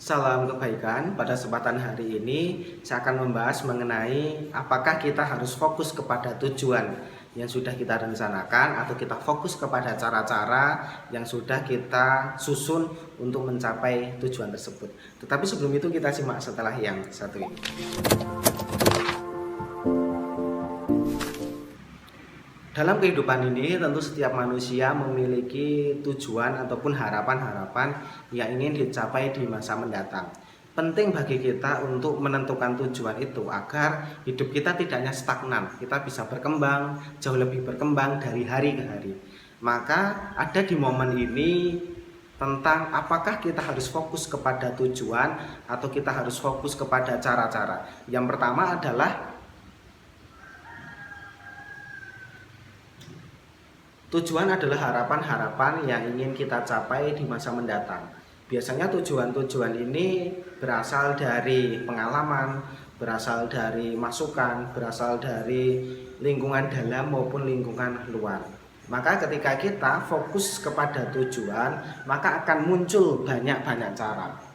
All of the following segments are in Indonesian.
Salam kebaikan. Pada kesempatan hari ini saya akan membahas mengenai apakah kita harus fokus kepada tujuan yang sudah kita rencanakan atau kita fokus kepada cara-cara yang sudah kita susun untuk mencapai tujuan tersebut. Tetapi sebelum itu kita simak setelah yang satu ini. Dalam kehidupan ini tentu setiap manusia memiliki tujuan ataupun harapan-harapan yang ingin dicapai di masa mendatang. Penting bagi kita untuk menentukan tujuan itu agar hidup kita tidak hanya stagnan, kita bisa berkembang, jauh lebih berkembang dari hari ke hari. Maka ada di momen ini tentang apakah kita harus fokus kepada tujuan atau kita harus fokus kepada cara-cara. Yang pertama adalah tujuan adalah harapan-harapan yang ingin kita capai di masa mendatang. Biasanya tujuan-tujuan ini berasal dari pengalaman, berasal dari masukan, berasal dari lingkungan dalam maupun lingkungan luar. Maka ketika kita fokus kepada tujuan, maka akan muncul banyak-banyak cara.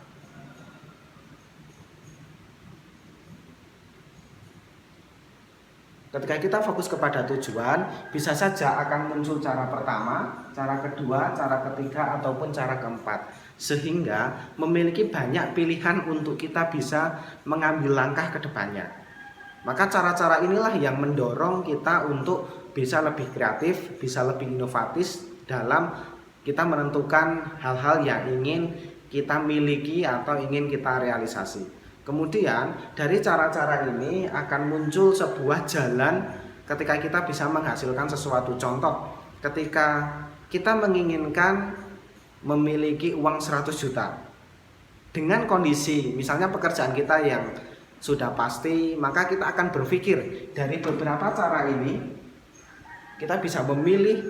Ketika kita fokus kepada tujuan, bisa saja akan muncul cara pertama, cara kedua, cara ketiga, ataupun cara keempat. Sehingga memiliki banyak pilihan untuk kita bisa mengambil langkah ke depannya. Maka cara-cara inilah yang mendorong kita untuk bisa lebih kreatif, bisa lebih inovatif dalam kita menentukan hal-hal yang ingin kita miliki atau ingin kita realisasi. Kemudian dari cara-cara ini akan muncul sebuah jalan ketika kita bisa menghasilkan sesuatu. Contoh, ketika kita menginginkan memiliki uang 100 juta dengan kondisi misalnya pekerjaan kita yang sudah pasti, maka kita akan berpikir dari beberapa cara ini kita bisa memilih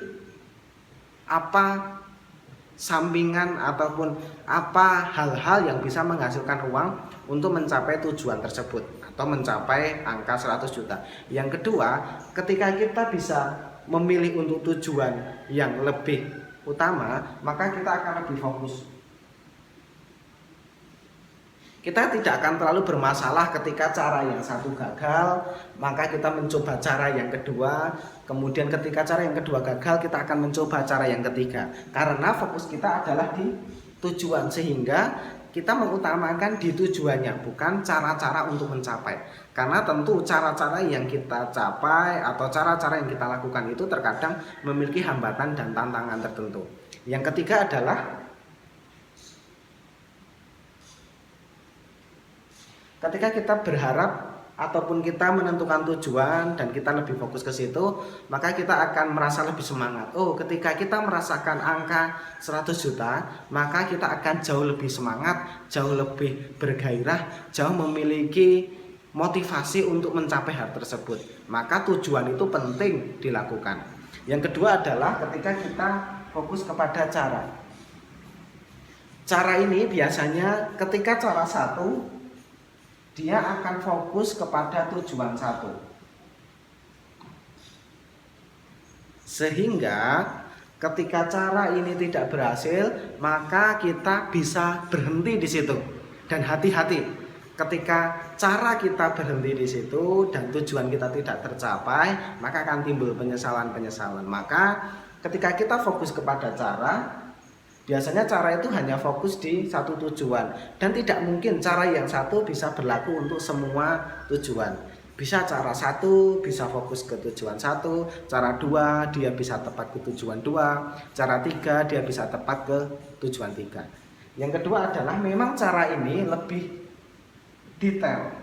apa sampingan ataupun apa hal-hal yang bisa menghasilkan uang untuk mencapai tujuan tersebut atau mencapai angka 100 juta. Yang kedua, ketika kita bisa memilih untuk tujuan yang lebih utama, maka kita akan lebih fokus. Kita tidak akan terlalu bermasalah ketika cara yang satu gagal, maka kita mencoba cara yang kedua. Kemudian ketika cara yang kedua gagal, kita akan mencoba cara yang ketiga. Karena fokus kita adalah di tujuan, sehingga kita mengutamakan di tujuannya, bukan cara-cara untuk mencapai. Karena tentu cara-cara yang kita capai atau cara-cara yang kita lakukan itu terkadang memiliki hambatan dan tantangan tertentu. Yang ketiga adalah ketika kita berharap ataupun kita menentukan tujuan dan kita lebih fokus ke situ, maka kita akan merasa lebih semangat. Oh, ketika kita merasakan angka 100 juta, maka kita akan jauh lebih semangat, jauh lebih bergairah, jauh memiliki motivasi untuk mencapai hal tersebut. Maka tujuan itu penting dilakukan. Yang kedua adalah ketika kita fokus kepada cara. Cara ini biasanya ketika cara satu, dia akan fokus kepada tujuan satu. Sehingga ketika cara ini tidak berhasil, maka kita bisa berhenti di situ. Dan hati-hati, ketika cara kita berhenti di situ dan tujuan kita tidak tercapai, maka akan timbul penyesalan-penyesalan. Maka ketika kita fokus kepada cara, biasanya cara itu hanya fokus di satu tujuan dan tidak mungkin cara yang satu bisa berlaku untuk semua tujuan. Bisa cara satu bisa fokus ke tujuan satu, cara dua dia bisa tepat ke tujuan dua, cara tiga dia bisa tepat ke tujuan tiga. Yang kedua adalah memang cara ini lebih detail.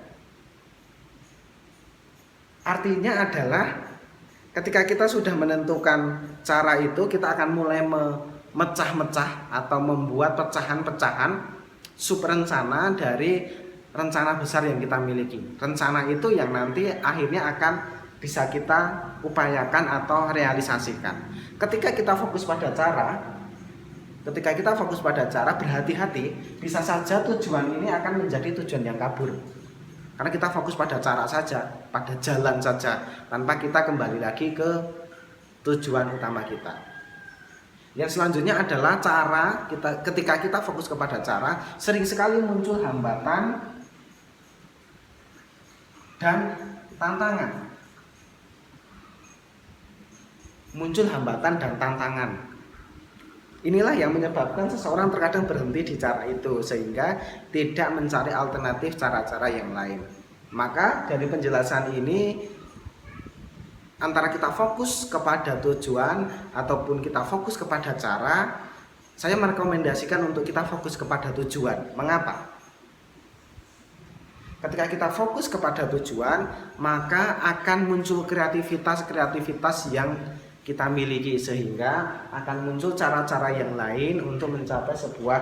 Artinya adalah ketika kita sudah menentukan cara itu, kita akan mulai mecah-mecah atau membuat pecahan-pecahan sub rencana dari rencana besar yang kita miliki. Rencana itu yang nanti akhirnya akan bisa kita upayakan atau realisasikan. Ketika kita fokus pada cara, berhati-hati, bisa saja tujuan ini akan menjadi tujuan yang kabur. Karena kita fokus pada cara saja, pada jalan saja, tanpa kita kembali lagi ke tujuan utama kita. Yang selanjutnya adalah cara ketika kita fokus kepada cara, sering sekali muncul hambatan dan tantangan. Muncul hambatan dan tantangan. Inilah yang menyebabkan seseorang terkadang berhenti di cara itu sehingga tidak mencari alternatif cara-cara yang lain. Maka dari penjelasan ini, antara kita fokus kepada tujuan ataupun kita fokus kepada cara, saya merekomendasikan untuk kita fokus kepada tujuan. Mengapa? Ketika kita fokus kepada tujuan, maka akan muncul kreativitas yang kita miliki, sehingga akan muncul cara-cara yang lain untuk mencapai sebuah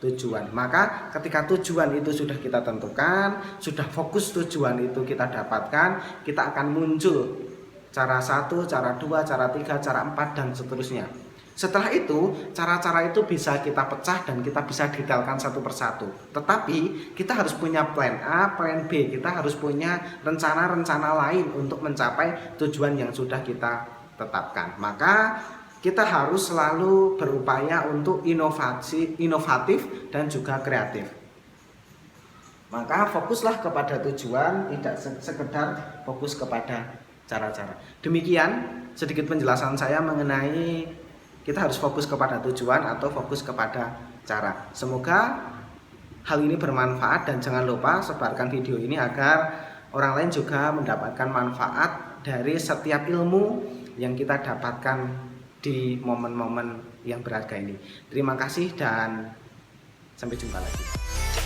tujuan. Maka ketika tujuan itu sudah kita tentukan, sudah fokus tujuan itu kita dapatkan, kita akan muncul cara 1, cara 2, cara 3, cara 4, dan seterusnya. Setelah itu, cara-cara itu bisa kita pecah dan kita bisa detailkan satu persatu. Tetapi kita harus punya plan A, plan B. Kita harus punya rencana-rencana lain untuk mencapai tujuan yang sudah kita tetapkan. Maka kita harus selalu berupaya untuk inovatif dan juga kreatif. Maka fokuslah kepada tujuan, tidak sekedar fokus kepada cara-cara. Demikian sedikit penjelasan saya mengenai kita harus fokus kepada tujuan atau fokus kepada cara. Semoga hal ini bermanfaat dan jangan lupa sebarkan video ini agar orang lain juga mendapatkan manfaat dari setiap ilmu yang kita dapatkan di momen-momen yang berharga ini. Terima kasih dan sampai jumpa lagi.